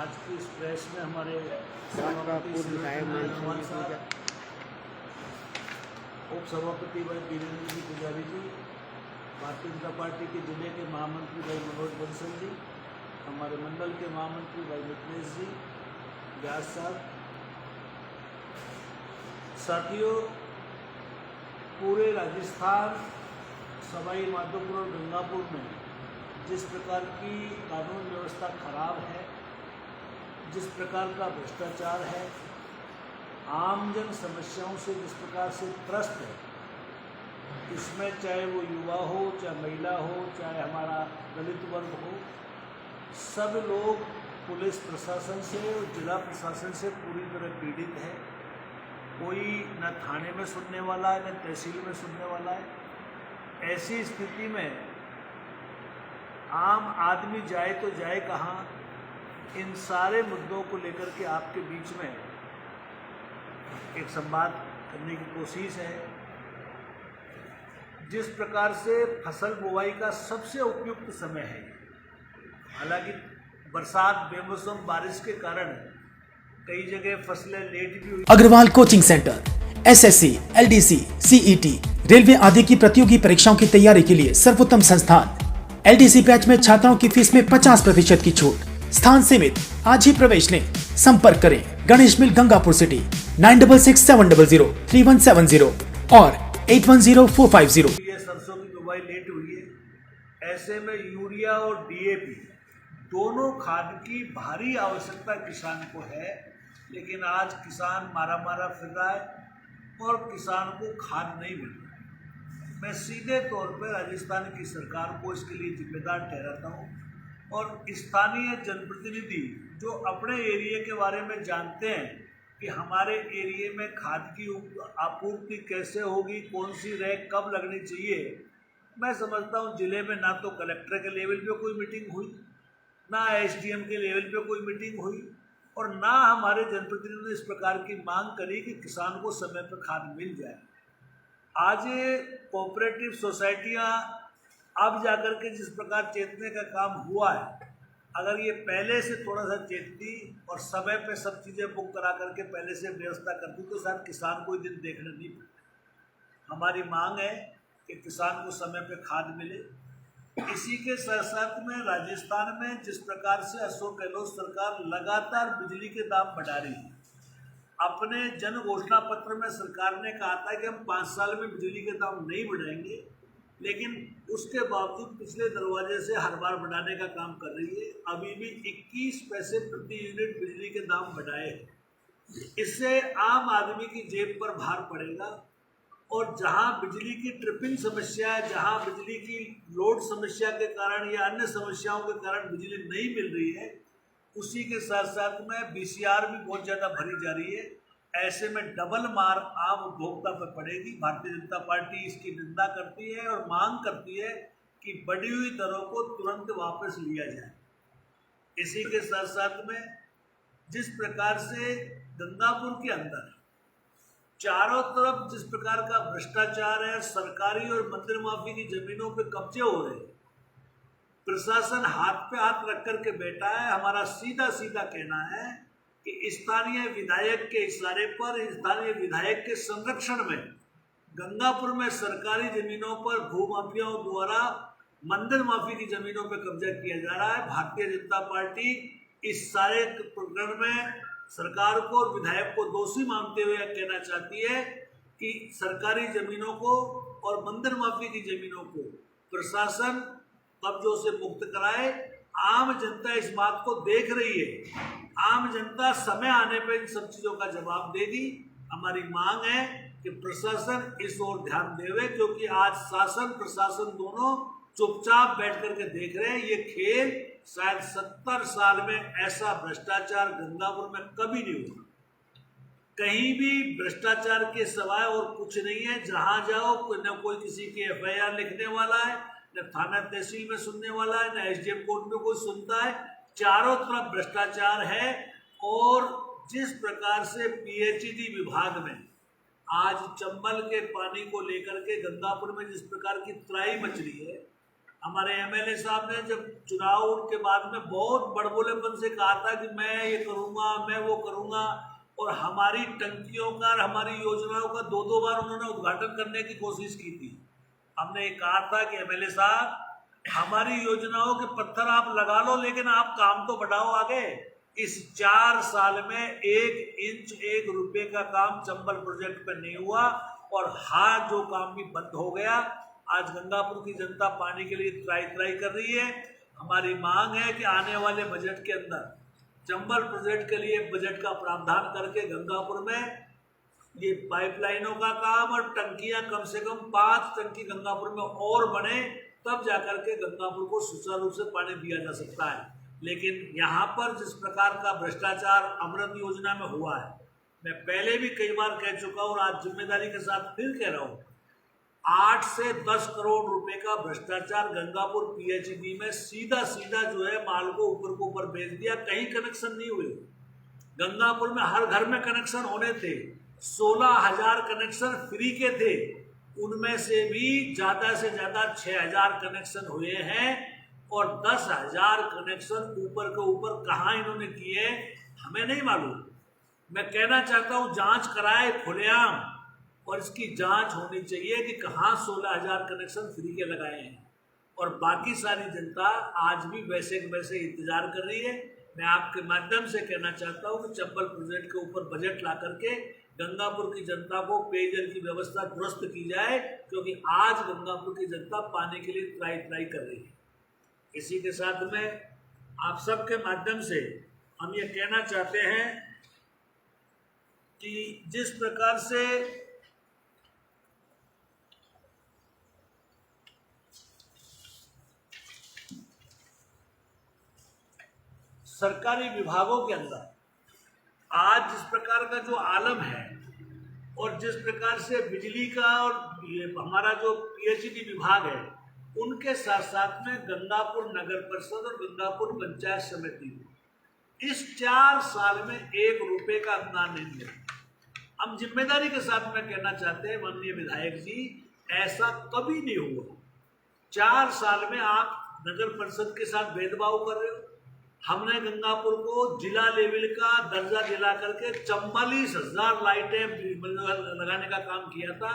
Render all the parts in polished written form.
आज की इस प्रेस में हमारे उप सभापति भाई वीरेंद्र जी पुजारी जी, भारतीय जनता पार्टी के जिले के महामंत्री भाई मनोज बंसल जी, हमारे मंडल के महामंत्री भाई मितलेश जी, व्यास साहब, साथियों, पूरे राजस्थान, सवाई माधोपुर और गंगापुर में जिस प्रकार की कानून व्यवस्था खराब है, जिस प्रकार का भ्रष्टाचार है, आमजन समस्याओं से जिस प्रकार से त्रस्त है, इसमें चाहे वो युवा हो, चाहे महिला हो, चाहे हमारा दलित वर्ग हो, सब लोग पुलिस प्रशासन से और जिला प्रशासन से पूरी तरह पीड़ित है। कोई न थाने में सुनने वाला है, न तहसील में सुनने वाला है। ऐसी स्थिति में आम आदमी जाए तो जाए कहाँ? इन सारे मुद्दों को लेकर के आपके बीच में एक संवाद करने की कोशिश है। जिस प्रकार से फसल बुवाई का सबसे उपयुक्त समय है, हालांकि बरसात बेमौसम बारिश के कारण कई जगह फसलें लेट भी हुई। Agrawal coaching centre SSC, LDC, CET, railway आदि की प्रतियोगी परीक्षाओं की तैयारी के लिए सर्वोत्तम संस्थान। एलडीसी बैच में छात्राओं की फीस में 50% की छूट, स्थान सीमित। आज ही प्रवेश लें। संपर्क करें गणेश मिल, गंगापुर सिटी, 9667003170 और 810450। सरसों की बुवाई लेट हुई है, ऐसे में यूरिया और डीएपी दोनों खाद की भारी आवश्यकता किसान को है, लेकिन आज किसान मारा मारा फिर रहा है और किसान को खाद नहीं मिल रहा। मैं सीधे तौर पर राजस्थान की सरकार को इसके लिए जिम्मेदार ठहराता हूँ और स्थानीय जनप्रतिनिधि जो अपने एरिया के बारे में जानते हैं कि हमारे एरिया में खाद की आपूर्ति कैसे होगी, कौन सी रैक कब लगनी चाहिए। मैं समझता हूँ जिले में ना तो कलेक्टर के लेवल पे कोई मीटिंग हुई, ना एसडीएम के लेवल पे कोई मीटिंग हुई और ना हमारे जनप्रतिनिधि ने इस प्रकार की मांग करी कि किसान को समय पर खाद मिल जाए। आज ये कोऑपरेटिव सोसाइटियाँ अब जाकर के जिस प्रकार चेतने का काम हुआ है, अगर ये पहले से थोड़ा सा चेतती और समय पे सब चीज़ें बुक करा करके पहले से व्यवस्था करती तो शायद किसान को दिन देखने नहीं पड़ता। हमारी मांग है कि किसान को समय पे खाद मिले। इसी के साथ साथ में राजस्थान में जिस प्रकार से अशोक गहलोत सरकार लगातार बिजली के दाम बढ़ा रही है, अपने जन घोषणा पत्र में सरकार ने कहा था कि हम 5 साल में बिजली के दाम नहीं बढ़ाएंगे, लेकिन उसके बावजूद पिछले दरवाजे से हर बार बढ़ाने का काम कर रही है। अभी भी 21 पैसे प्रति यूनिट बिजली के दाम बढ़ाए। इससे आम आदमी की जेब पर भार पड़ेगा और जहां बिजली की ट्रिपिंग समस्या है, जहां बिजली की लोड समस्या के कारण या अन्य समस्याओं के कारण बिजली नहीं मिल रही है, उसी के साथ साथ में बीसीआर भी बहुत ज़्यादा भरी जा रही है। ऐसे में डबल मार आम उपभोक्ता पर पड़ेगी। भारतीय जनता पार्टी इसकी निंदा करती है और मांग करती है कि बढ़ी हुई दरों को तुरंत वापस लिया जाए। इसी के साथ साथ में जिस प्रकार से गंगापुर के अंदर चारों तरफ जिस प्रकार का भ्रष्टाचार है, सरकारी और मंदिर माफी की जमीनों पे कब्जे हो रहे हैं, प्रशासन हाथ पे हाथ रख करके बैठा है। हमारा सीधा सीधा कहना है कि स्थानीय विधायक के इशारे पर, स्थानीय विधायक के संरक्षण में गंगापुर में सरकारी जमीनों पर भूमाफियाओं द्वारा मंदिर माफी की जमीनों पर कब्जा किया जा रहा है। भारतीय जनता पार्टी इस सारे प्रकरण में सरकार को और विधायक को दोषी मानते हुए कहना चाहती है कि सरकारी जमीनों को और मंदिर माफी की जमीनों को प्रशासन कब्जों से मुक्त कराए। आम जनता इस बात को देख रही है। आम जनता समय आने पर इन सब चीज़ों का जवाब देगी। हमारी मांग है कि प्रशासन इस ओर ध्यान देवे, क्योंकि आज शासन प्रशासन दोनों चुपचाप बैठ करके देख रहे हैं। ये खेल शायद 70 साल में ऐसा भ्रष्टाचार गंगापुर में कभी नहीं हुआ। कहीं भी भ्रष्टाचार के सिवाय और कुछ नहीं है। जहां जाओ न कोई किसी की एफआईआर लिखने वाला है, न थाना तहसील में सुनने वाला है, न एसडीएम कोर्ट में कोई सुनता है। चारों तरफ भ्रष्टाचार है। और जिस प्रकार से पीएचईडी विभाग में आज चंबल के पानी को लेकर के गंगापुर में जिस प्रकार की त्राही मच रही है, हमारे एमएलए साहब ने जब चुनाव के बाद में बहुत बड़बोलेपन से कहा था कि मैं ये करूँगा, मैं वो करूँगा, और हमारी टंकियों का और हमारी योजनाओं का 2-2 बार उन्होंने उद्घाटन करने की कोशिश की थी। हमने ये कहा था कि एमएलए साहब, हमारी योजनाओं के पत्थर आप लगा लो, लेकिन आप काम तो बढ़ाओ आगे। इस 4 साल में 1 इंच 1 रुपए का काम चंबल प्रोजेक्ट पे नहीं हुआ, और हाँ, जो काम भी बंद हो गया। आज गंगापुर की जनता पानी के लिए त्राई कर रही है। हमारी मांग है कि आने वाले बजट के अंदर चंबल प्रोजेक्ट के लिए बजट का प्रावधान करके गंगापुर में ये पाइपलाइनों का काम और टंकियां, कम से कम 5 टंकी गंगापुर में और बने, तब जाकर के गंगापुर को सुचारू रूप से पानी दिया जा सकता है। लेकिन यहाँ पर जिस प्रकार का भ्रष्टाचार अमृत योजना में हुआ है, मैं पहले भी कई बार कह चुका हूँ और आज जिम्मेदारी के साथ फिर कह रहा हूँ, 8 से 10 करोड़ रुपए का भ्रष्टाचार गंगापुर पीएचडी में सीधा जो है माल को ऊपर बेच दिया। कहीं कनेक्शन नहीं हुए। गंगापुर में हर घर में कनेक्शन होने थे। 16,000 कनेक्शन फ्री के थे, उनमें से भी ज़्यादा से ज़्यादा 6,000 कनेक्शन हुए हैं, और 10,000 कनेक्शन ऊपर के ऊपर कहाँ इन्होंने किए हमें नहीं मालूम। मैं कहना चाहता हूँ, जांच कराए खुलेआम, और इसकी जांच होनी चाहिए कि कहाँ 16,000 कनेक्शन फ्री के लगाए हैं, और बाकी सारी जनता आज भी वैसे के वैसे इंतजार कर रही है। मैं आपके माध्यम से कहना चाहता हूँ कि चंबल प्रोजेक्ट के ऊपर बजट ला करके गंगापुर की जनता को पेयजल की व्यवस्था दुरुस्त की जाए, क्योंकि आज गंगापुर की जनता पानी के लिए त्राई कर रही है। इसी के साथ में आप सबके माध्यम से हम ये कहना चाहते हैं कि जिस प्रकार से सरकारी विभागों के अंदर आज जिस प्रकार का जो आलम है, और जिस प्रकार से बिजली का और हमारा जो पीएचडी विभाग है, उनके साथ साथ में गंगापुर नगर परिषद और गंगापुर पंचायत समिति इस 4 साल में 1 रुपए का अनुदान नहीं मिला। हम जिम्मेदारी के साथ में कहना चाहते हैं माननीय विधायक जी, ऐसा कभी नहीं हुआ। 4 साल में आप नगर परिषद के साथ भेदभाव कर रहे हो। हमने गंगापुर को जिला लेवल का दर्जा दिला करके 44,000 लाइटें लगाने का काम किया था।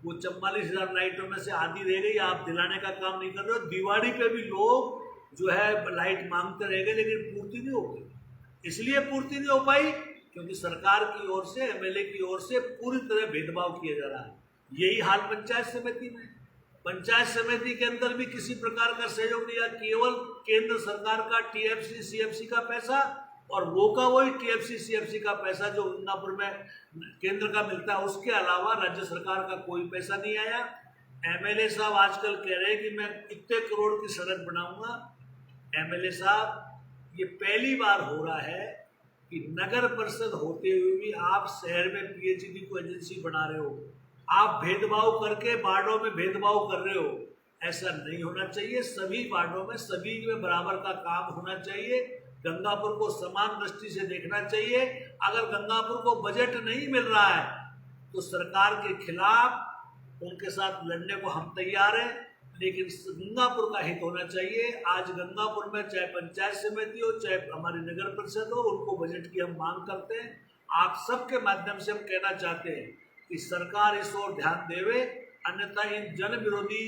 वो 44,000 लाइटों में से आधी रह गई, आप दिलाने का काम नहीं कर रहे हो। दिवाली पे भी लोग जो है लाइट मांगते रह गए, लेकिन पूर्ति नहीं हो गई। इसलिए पूर्ति नहीं हो पाई क्योंकि सरकार की ओर से, एमएलए की ओर से पूरी तरह भेदभाव किया जा रहा है। यही हाल पंचायत समिति में। पंचायत समिति के अंदर भी किसी प्रकार का सहयोग नहीं है। केवल केंद्र सरकार का टीएफसी सीएफसी का पैसा, और वो का वही टीएफसी सीएफसी का पैसा जो गंगापुर में केंद्र का मिलता है, उसके अलावा राज्य सरकार का कोई पैसा नहीं आया। एमएलए साहब आजकल कह रहे हैं कि मैं इतने करोड़ की सड़क बनाऊंगा। एमएलए साहब, ये पहली बार हो रहा है कि नगर परिषद होते हुए भी आप शहर में पीएचडी को एजेंसी बना रहे हो। आप भेदभाव करके वार्डों में भेदभाव कर रहे हो। ऐसा नहीं होना चाहिए। सभी वार्डों में सभी में बराबर का काम होना चाहिए। गंगापुर को समान दृष्टि से देखना चाहिए। अगर गंगापुर को बजट नहीं मिल रहा है तो सरकार के खिलाफ उनके साथ लड़ने को हम तैयार हैं, लेकिन गंगापुर का हित होना चाहिए। आज गंगापुर में चाहे पंचायत समिति हो, चाहे हमारी नगर परिषद हो, उनको बजट की हम मांग करते हैं। आप सबके माध्यम से हम कहना चाहते हैं कि सरकार इस ओर ध्यान देवे, अन्यथा इन जन विरोधी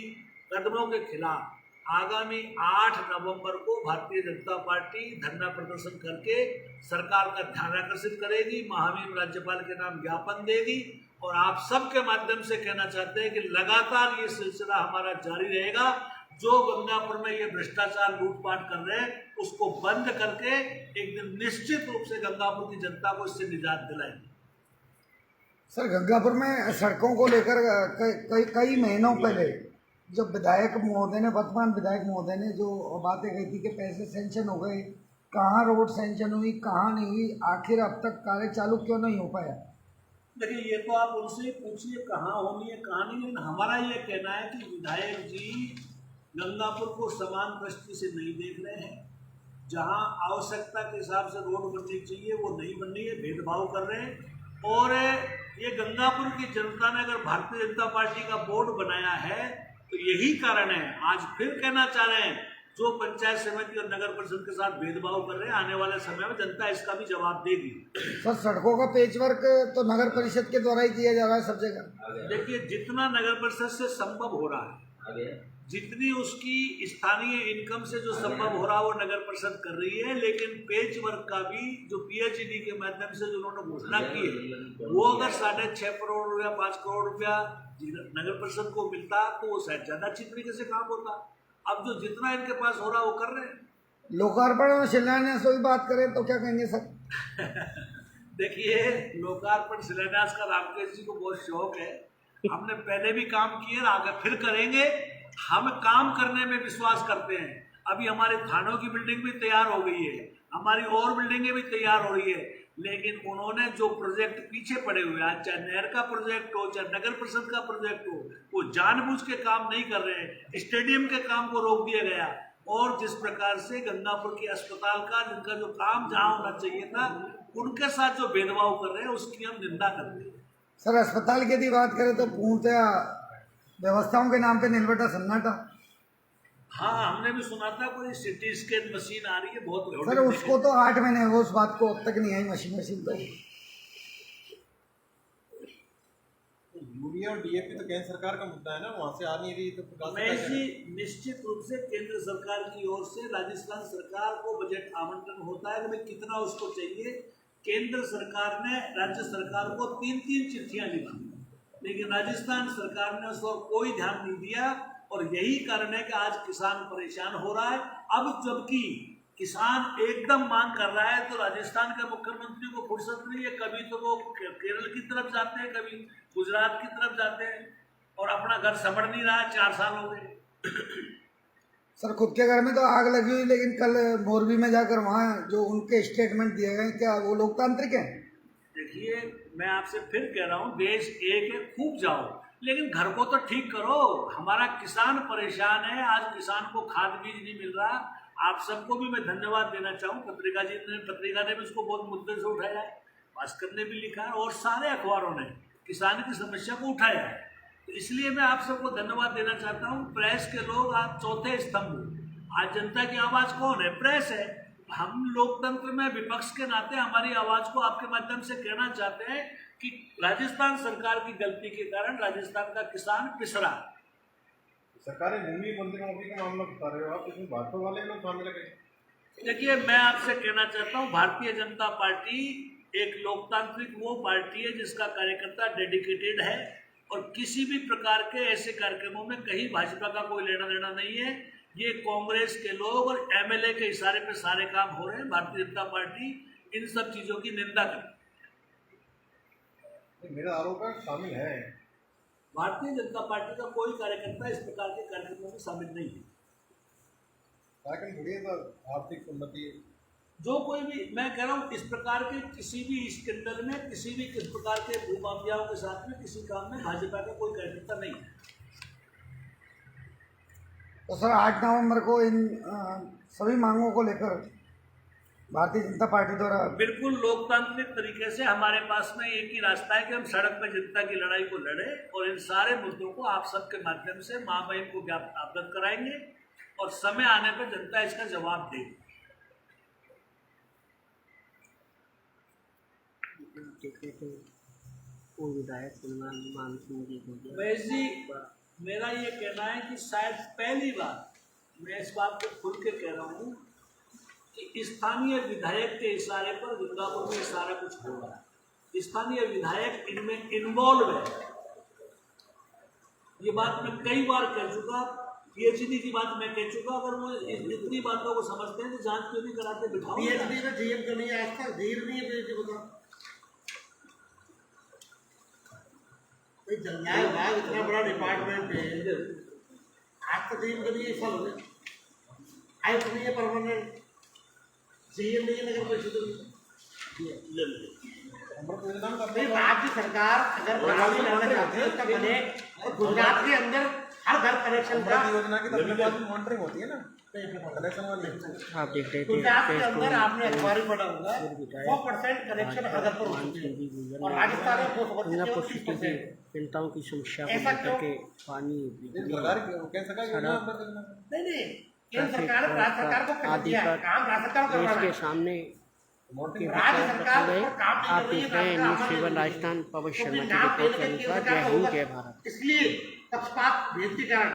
कदमों के खिलाफ आगामी 8 नवंबर को भारतीय जनता पार्टी धरना प्रदर्शन करके सरकार का ध्यान आकर्षित करेगी, महामहिम राज्यपाल के नाम ज्ञापन देगी। और आप सबके माध्यम से कहना चाहते हैं कि लगातार ये सिलसिला हमारा जारी रहेगा। जो गंगापुर में ये भ्रष्टाचार लूटपाट कर रहे हैं उसको बंद करके एक दिन निश्चित रूप से गंगापुर की जनता को इससे निजात दिलाएंगे। सर, गंगापुर में सड़कों को लेकर कई महीनों पहले जब विधायक महोदय ने, वर्तमान विधायक महोदय ने जो बातें कही थी कि पैसे सेंक्शन हो गए, कहाँ रोड सेंक्शन हुई, कहाँ नहीं हुई, आखिर अब तक कार्य चालू क्यों नहीं हो पाया? देखिए, ये तो आप उनसे पूछिए कहाँ होनी है कहाँ नहीं है। हमारा ये कहना है कि विधायक जी गंगापुर को समान दृष्टि से नहीं देख रहे हैं। जहाँ आवश्यकता के हिसाब से रोड बननी चाहिए वो नहीं बन रही है, भेदभाव कर रहे हैं। और ये गंगापुर की जनता ने अगर भारतीय जनता पार्टी का बोर्ड बनाया है तो यही कारण है, आज फिर कहना चाह रहे हैं, जो पंचायत समिति और नगर परिषद के साथ भेदभाव कर रहे हैं, आने वाले समय में जनता इसका भी जवाब देगी। सर सड़कों का पेचवर्क तो नगर परिषद के द्वारा ही किया जा रहा है सब जगह। देखिए, जितना नगर परिषद से संभव हो रहा है, जितनी उसकी स्थानीय इनकम से जो संभव हो रहा है वो नगर परिषद कर रही है, लेकिन पेच वर्क का भी जो पीएचईडी के माध्यम से जो उन्होंने घोषणा की है, वो अगर 6.5 करोड़ रुपया 5 करोड़ रुपया नगर परिषद को मिलता तो वो शायद ज्यादा अच्छी तरीके से काम होता। अब जो जितना इनके पास हो रहा है वो कर रहे हैं। लोकार्पण और शिलान्यास की बात करें तो क्या कहेंगे सर? देखिए, लोकार्पण शिलान्यास का रामकेश जी को बहुत शौक है। हमने पहले भी काम किए, आगे फिर करेंगे। हम काम करने में विश्वास करते हैं। अभी हमारे थानों की बिल्डिंग भी तैयार हो गई है, हमारी और बिल्डिंगें भी तैयार हो रही है, लेकिन उन्होंने जो प्रोजेक्ट पीछे पड़े हुए हैं, चाहे नहर का प्रोजेक्ट हो, चाहे नगर परिषद का प्रोजेक्ट हो, वो जानबूझ के काम नहीं कर रहे हैं। स्टेडियम के काम को रोक दिया गया, और जिस प्रकार से गंगापुर के अस्पताल का जिनका जो काम जहाँ होना चाहिए था, उनके साथ जो भेदभाव कर रहे हैं उसकी हम निंदा करते हैं। सर अस्पताल की यदि बात करें तो पूर्णतः व्यवस्थाओं के नाम पे निलबटा सन्नाटा। हाँ, हमने भी सुना था कोई सिटी स्कैन मशीन आ रही है, बहुत सर उसको तो 8 महीने हो, उस बात को अब तक नहीं आई मशीन तो। यूरिया और डीएपी तो केंद्र सरकार का मुद्दा है ना, वहाँ से आ नहीं रही तो महेश जी, निश्चित रूप से केंद्र सरकार की ओर से राजस्थान सरकार को बजट आवंटन होता है कि भाई कितना उसको चाहिए। केंद्र सरकार ने राज्य सरकार को 3-3 चिट्ठियां लिखी, लेकिन राजस्थान सरकार ने उस पर कोई ध्यान नहीं दिया, और यही कारण है कि आज किसान परेशान हो रहा है। अब जबकि किसान एकदम मांग कर रहा है, तो राजस्थान के मुख्यमंत्री को फुर्सत नहीं है। कभी तो वो केरल की तरफ जाते हैं, कभी गुजरात की तरफ जाते हैं, और अपना घर संभल नहीं रहा है। 4 साल हो गए। सर खुद के घर में तो आग लगी हुई, लेकिन कल मोरबी में जाकर वहाँ जो उनके स्टेटमेंट दिए गए, क्या वो लोकतांत्रिक है? देखिए, मैं आपसे फिर कह रहा हूँ, देश एक है, खूब जाओ, लेकिन घर को तो ठीक करो। हमारा किसान परेशान है, आज किसान को खाद बीज नहीं मिल रहा। आप सबको भी मैं धन्यवाद देना चाहूँ, पत्रिका ने भी उसको बहुत मुद्दे से उठाया है, भास्कर ने भी लिखा है, और सारे अखबारों ने किसान की समस्या को उठाया है। तो इसलिए मैं आप सबको धन्यवाद देना चाहता हूँ। प्रेस के लोग आज चौथे स्तंभ हो। आज जनता की आवाज़ कौन है? प्रेस है। हम लोकतंत्र में विपक्ष के नाते हमारी आवाज़ को आपके माध्यम से कहना चाहते हैं कि राजस्थान सरकार की गलती के कारण राजस्थान का किसान पिसरा। सरकार ने भूमि मंत्री का मामला बता रहे हो आप, इसमें भाजपा वाले लोग शामिल है? देखिए, मैं आपसे कहना चाहता हूँ, भारतीय जनता पार्टी एक लोकतांत्रिक वो पार्टी है जिसका कार्यकर्ता डेडिकेटेड है, और किसी भी प्रकार के ऐसे कार्यक्रमों में कहीं भाजपा का कोई लेना देना नहीं है। ये कांग्रेस के लोग और एमएलए के इशारे पे सारे काम हो रहे हैं। भारतीय जनता पार्टी इन सब चीज़ों की निंदा करती है। मेरा आरोप है शामिल है। भारतीय जनता पार्टी का कोई कार्यकर्ता इस प्रकार के कार्यक्रमों में शामिल नहीं है। आर्थिक उन्नति जो कोई भी, मैं कह रहा हूँ, इस प्रकार के किसी भी स्कैंडल में, किसी प्रकार के भूमाफियाओं के साथ में किसी काम में भाजपा का कोई कार्यकर्ता नहीं है। तो सर 8 नवंबर को इन सभी मांगों को लेकर भारतीय जनता पार्टी द्वारा बिल्कुल लोकतांत्रिक तरीके से हमारे पास में एक ही रास्ता है कि हम सड़क पर जनता की लड़ाई को लड़े, और इन सारे मुद्दों को आप सबके माध्यम से माँ बहन को अवगत कराएंगे, और समय आने पर जनता इसका जवाब देगी। महेश जी, मेरा ये कहना है कि शायद पहली बार, मैं इस बात को खुल के कह रहा हूँ, कि स्थानीय विधायक के इशारे पर गंगापुर में सारा कुछ हो रहा है। स्थानीय विधायक इनमें इन्वॉल्व है। ये बात मैं कई बार कह चुका, पीएचडी की बात मैं कह चुका। अगर वो इतनी बातों को समझते हैं तो जांच क्यों नहीं कराते? बिठाओ। पीएचडी में जीएम क्यों नहीं है? आज तक धीर नहीं है पीएचडी को। न्याय विभाग इतना बड़ा डिपार्टमेंट है, आज तक जीएम क्यों नहीं है? साल हो गए। आयुक्त नहीं है परमानेंट, जीएम नहीं है नगर परिषद में। राज्य सरकार अगर चुनावी लड़ना चाहती है उसका बने, और गुजरात के अंदर हर घर कनेक्शन का योजना की तो अपने पास मॉनिटरिंग होती है ना कनेक्शन वाले। आप देख रहे थे गुजरात के पेश अंदर आपने अखबार पढ़ा होगा 100% कनेक्शन हर घर पर हो चुके हैं और राजस्थान में गंगापुर सिटी की जनताओं की समस्या को ऐसा लेकर के पानी सरकार कैसे का योजना नहीं केंद्र सरकार ने राज्य सरकार को कह आदि दिया है, पर काम राज्य सरकार को देश करवाना के है। सामने के राज्य विचार सरकार रखे गए। को काम नहीं आप कर रही देख है, रहे हैं राज्य न्यूज सरकार सेवन अमल राजस्थान पवन क्योंकि शर्मा की नाम रिपोर्ट के देने के अनुसार केंद्र जय सरकार हिंद होगा। जय भारत। इसलिए पक्षपात बेनती कर